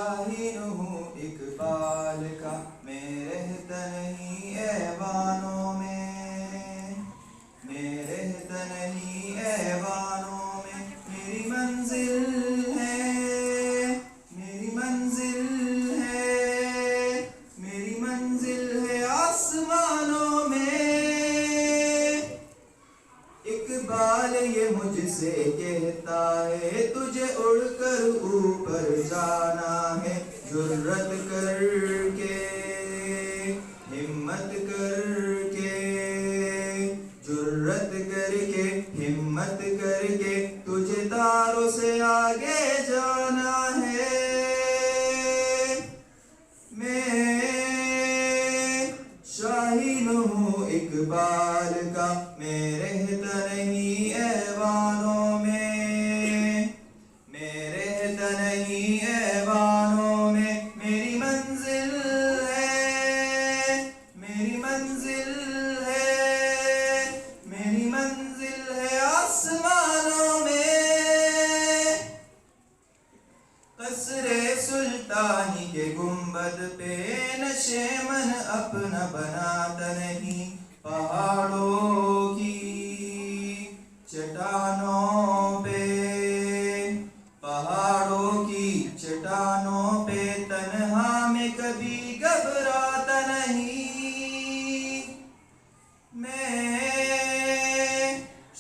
شاہین ہوں اقبال کا، میں رہتا نہیں ایوانوں میں، میں رہتا نہیں ایوانوں میں، میری منزل ہے، میری منزل ہے، میری منزل ہے آسمانوں میں۔ اقبال یہ مجھ سے کہتا ہے تجھے اڑ کر اوپر جانا ہے، جرأت کر کے، ہمت کر کے، جرأت کر کے، ہمت کر کے، تجھے تاروں سے آگے جانا ہے۔ میں شاہین ہوں اقبال کا، میں رہتا نہیں ایوانوں میں، میں رہتا نہیں ایوانوں میں، میری منزل ہے، میری منزل ہے، میری منزل ہے آسمانوں میں۔ قصر سلطانی کے گنبد پہ نشیمن اپنا بناتا نہیں، پہاڑوں کی چٹانوں پہ، پہاڑوں کی چٹانوں پہ تنہا میں کبھی گھبراتا نہیں۔ میں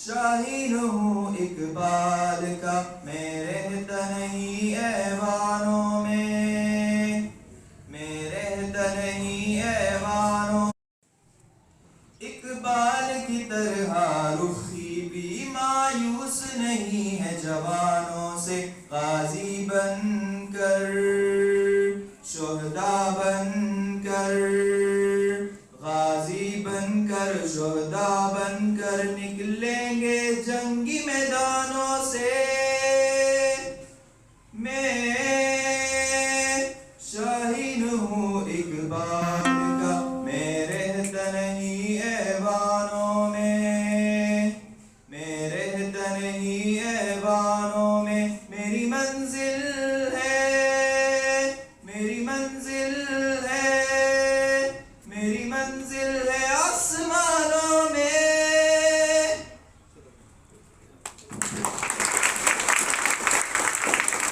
شاہین ہوں اقبال کا، میں رہتا نہیں ایوانوں میں، میں رہتا نہیں ایوانوں۔ اقبال کی طرح رخی بھی مایوس نہیں ہے جوانوں سے، غازی بن کر، شہدا بن کر، غازی بن کر، شہدا بن کر نکلیں گے جنگی میدان